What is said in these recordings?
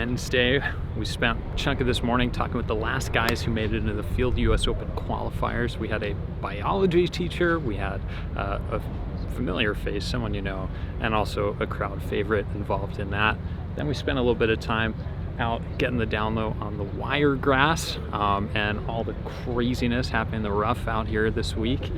Wednesday. We spent a chunk of this morning talking with the last guys who made it into the field US Open qualifiers. We had a biology teacher, we had a familiar face, someone you know, and also a crowd favorite involved in that. Then we spent a little bit of time out getting the down low on the Wiregrass and all the craziness happening in the rough out here this week.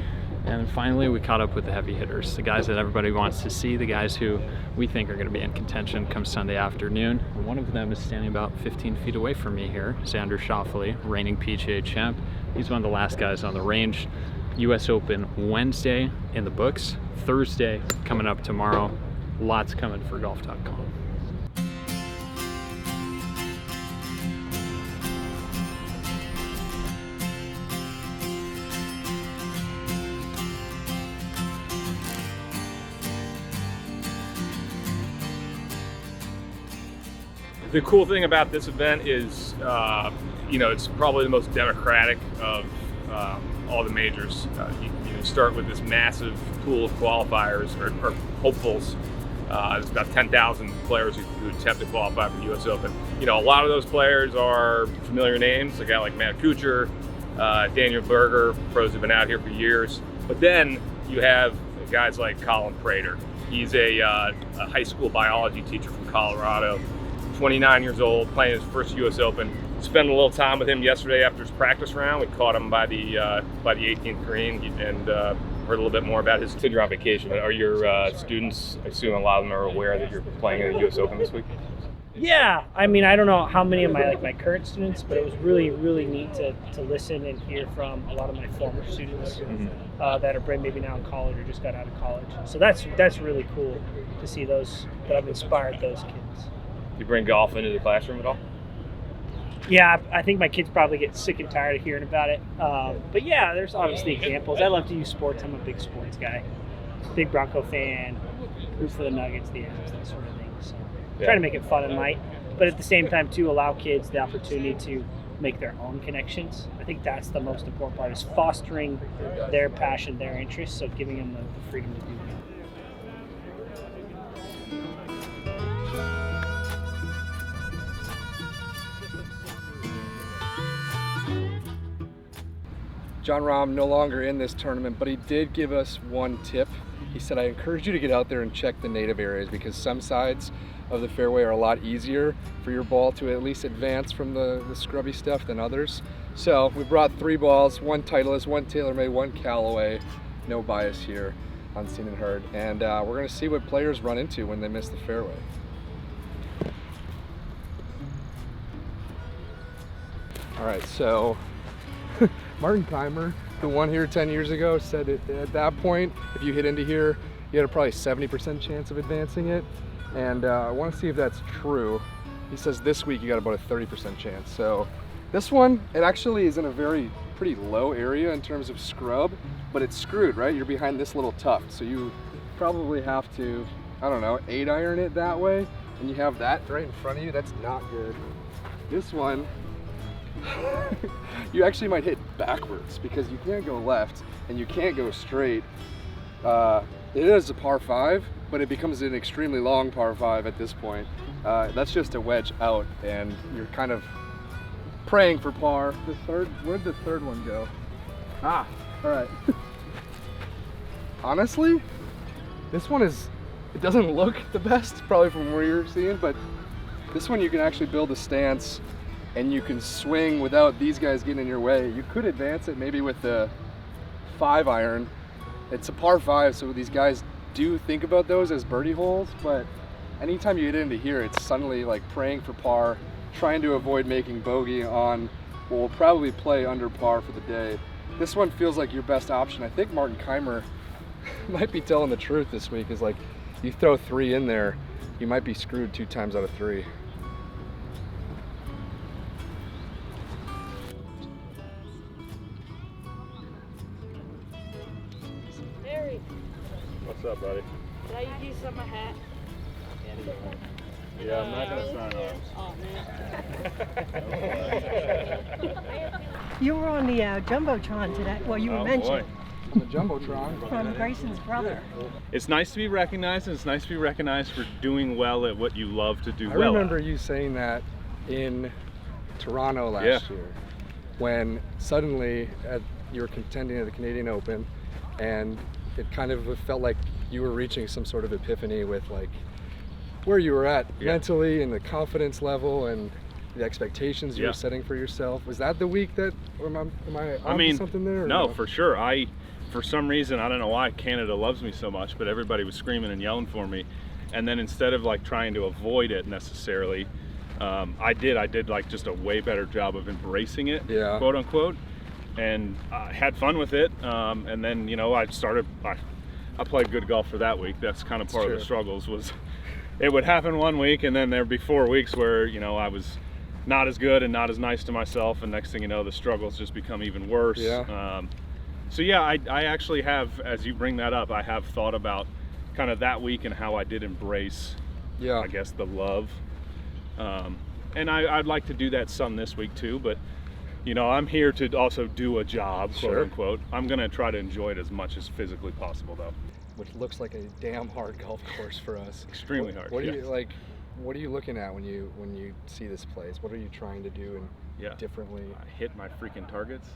And finally, we caught up with the heavy hitters, the guys that everybody wants to see, the guys who we think are going to be in contention come Sunday afternoon. And one of them is standing about 15 feet away from me here, Xander Schauffele, reigning PGA champ. He's one of the last guys on the range. US Open Wednesday in the books, Thursday coming up tomorrow. Lots coming for Golf.com. The cool thing about this event is, it's probably the most democratic of all the majors. You start with this massive pool of qualifiers or hopefuls. There's about 10,000 players who attempt to qualify for the US Open. A lot of those players are familiar names, a guy like Matt Kuchar, Daniel Berger, pros who've been out here for years. But then you have guys like Colin Prater. He's a high school biology teacher from Colorado. 29 years old, playing his first US Open. Spent a little time with him yesterday after his practice round. We caught him by the 18th green and heard a little bit more about his. You said you're on vacation. Are your students, I assume a lot of them are aware that you're playing in the US Open this week? Yeah, I don't know how many of my current students, but it was really, really neat to listen and hear from a lot of my former students that are maybe now in college or just got out of college. So that's really cool to see those, that I've inspired those kids. You bring golf into the classroom at all? Yeah, I think my kids probably get sick and tired of hearing about it. But yeah, there's obviously examples. I love to use sports. I'm a big sports guy. Big Bronco fan. Root for the Nuggets, the Avs, that sort of thing. So try to make it fun and light. But at the same time, too, allow kids the opportunity to make their own connections. I think that's the most important part, is fostering their passion, their interests, so giving them the freedom to do that. Jon Rahm no longer in this tournament, but he did give us one tip. He said, I encourage you to get out there and check the native areas because some sides of the fairway are a lot easier for your ball to at least advance from the scrubby stuff than others. So we brought 3 balls, one Titleist, one TaylorMade, one Callaway. No bias here on Seen and Heard. And we're gonna see what players run into when they miss the fairway. All right, so Martin Keimer, the one here 10 years ago, said at that point, if you hit into here, you had a probably 70% chance of advancing it. And I want to see if that's true. He says this week you got about a 30% chance. So this one, it actually is in a pretty low area in terms of scrub, but it's screwed, right? You're behind this little tuft. So you probably have to, 8-iron it that way. And you have that right in front of you. That's not good. This one, you actually might hit backwards because you can't go left and you can't go straight. It is a par 5, but it becomes an extremely long par 5 at this point. That's just a wedge out and you're kind of praying for par. Where'd the third one go? All right. Honestly, this one it doesn't look the best probably from where you're seeing, but this one you can actually build a stance and you can swing without these guys getting in your way. You could advance it maybe with the 5-iron. It's a par 5, so these guys do think about those as birdie holes, but anytime you get into here, it's suddenly like praying for par, trying to avoid making bogey on what will probably play under par for the day. This one feels like your best option. I think Martin Keimer might be telling the truth this week, is like, you throw 3 in there, you might be screwed 2 times out of 3. What's up, buddy? Did I use some of my hat? Yeah, I'm not gonna sign off. You were on the Jumbotron today. Well, you were mentioned. The Jumbotron. From Grayson's brother. It's nice to be recognized, and it's nice to be recognized for doing well at what you love to do I well remember at. you saying that in Toronto last year, when suddenly you were contending at the Canadian Open, and it kind of felt like you were reaching some sort of epiphany with like where you were at mentally and the confidence level and the expectations you were setting for yourself. Was that the week that, or am I on something there? No, for sure. For some reason, I don't know why Canada loves me so much, but everybody was screaming and yelling for me. And then instead of like trying to avoid it necessarily, I did like just a way better job of embracing it, quote unquote, and had fun with it. And then, you know, I played good golf for that week. That's kind of part of the struggles was it would happen one week and then there'd be 4 weeks where, you know, I was not as good and not as nice to myself. And next thing you know, the struggles just become even worse. So yeah, I actually have, as you bring that up, I have thought about kind of that week and how I did embrace, I guess, the love. And I'd like to do that some this week too, but you know, I'm here to also do a job, quote unquote. I'm gonna try to enjoy it as much as physically possible though. Which looks like a damn hard golf course for us. Extremely hard. What do you like? What are you looking at when you see this place? What are you trying to do and differently? I hit my freaking targets.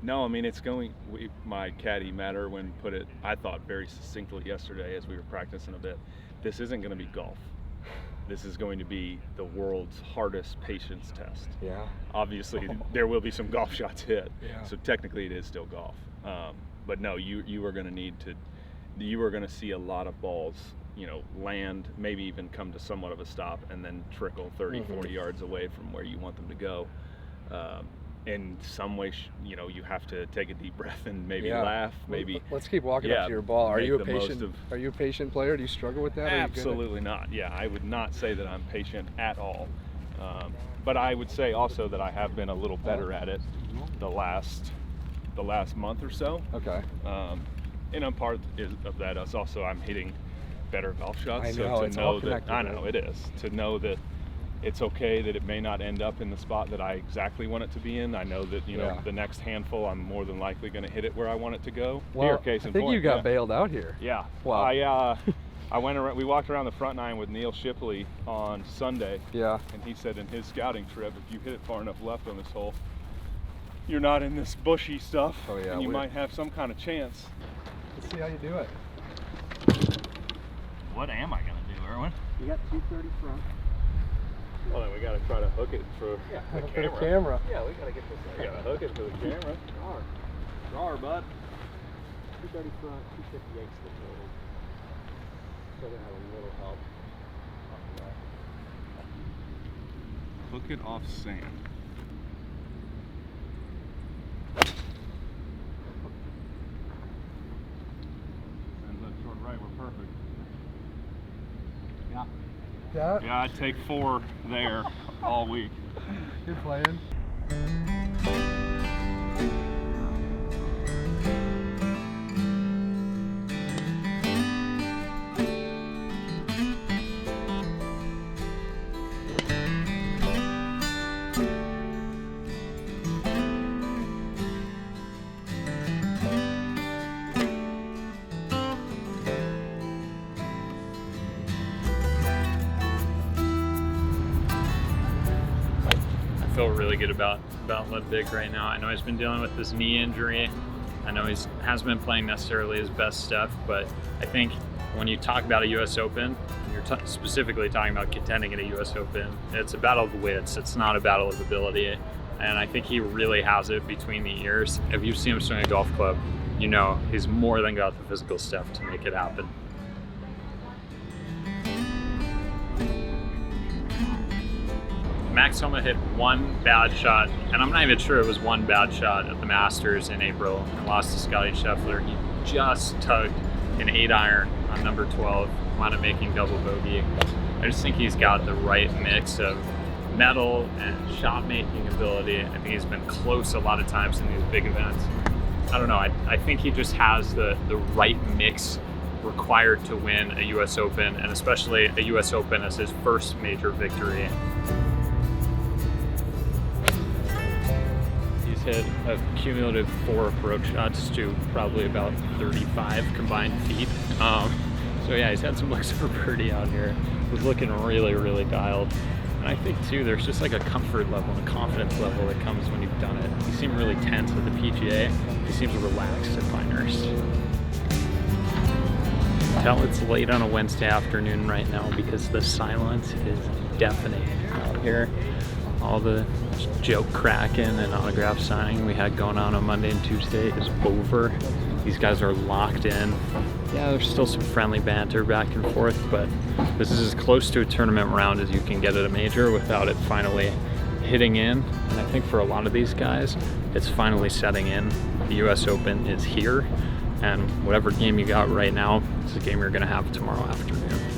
No, I mean, it's going, my caddy Matt Irwin put it, I thought very succinctly yesterday as we were practicing a bit, this isn't going to be golf. This is going to be the world's hardest patience test. Obviously, there will be some golf shots hit, so technically it is still golf. But no, you are going to need to, you are going to see a lot of balls, you know, land, maybe even come to somewhat of a stop and then trickle 30, 40 yards away from where you want them to go. In some way, you know, you have to take a deep breath and maybe laugh. Maybe let's keep walking up to your ball. Are you a patient? Are you a patient player? Do you struggle with that? Absolutely not. Yeah, I would not say that I'm patient at all. But I would say also that I have been a little better at it the last month or so. And a part of that is also I'm hitting better golf shots. I know, so to know that I know it is to know that it's okay that it may not end up in the spot that I exactly want it to be in. I know that, you know, the next handful, I'm more than likely going to hit it where I want it to go. Well, I think you got bailed out here. Wow. I went around, we walked around the front nine with Neil Shipley on Sunday. And he said in his scouting trip, if you hit it far enough left on this hole, you're not in this bushy stuff. And you might have some kind of chance. Let's see how you do it. What am I going to do, Erwin? You got 230 front. Well, then we got to try to hook it for the camera. Yeah, we got to get this. We got to hook it to the camera. Drawer, bud. 230 front, 258 stick total. So they have a little help. Hook it off sand. And left, short, right, we're perfect. Yeah, I'd take 4 there all week. Good playing. I feel really good about Ludwig right now. I know he's been dealing with his knee injury. I know he hasn't been playing necessarily his best stuff, but I think when you talk about a U.S. Open, you're specifically talking about contending at a U.S. Open. It's a battle of wits. It's not a battle of ability, and I think he really has it between the ears. If you see him swing a golf club, you know he's more than got the physical stuff to make it happen. Max Homa hit one bad shot, and I'm not even sure it was one bad shot at the Masters in April, and lost to Scotty Scheffler. He just tugged an 8-iron on number 12, wound up making double bogey. I just think he's got the right mix of mettle and shot-making ability. I think he's been close a lot of times in these big events. I don't know, I think he just has the right mix required to win a U.S. Open, and especially a U.S. Open as his first major victory. Hit a cumulative 4 approach shots to probably about 35 combined feet. So yeah, he's had some looks for birdie out here. Was looking really, really dialed. And I think too, there's just like a comfort level and a confidence level that comes when you've done it. He seemed really tense at the PGA. He seems relaxed at Pinehurst. Tell it's late on a Wednesday afternoon right now because the silence is deafening out here. All the joke cracking and autograph signing we had going on Monday and Tuesday is over. These guys are locked in. Yeah, there's still some friendly banter back and forth, but this is as close to a tournament round as you can get at a major without it finally hitting in. And I think for a lot of these guys, it's finally setting in. The US Open is here, and whatever game you got right now is the game you're gonna have tomorrow afternoon.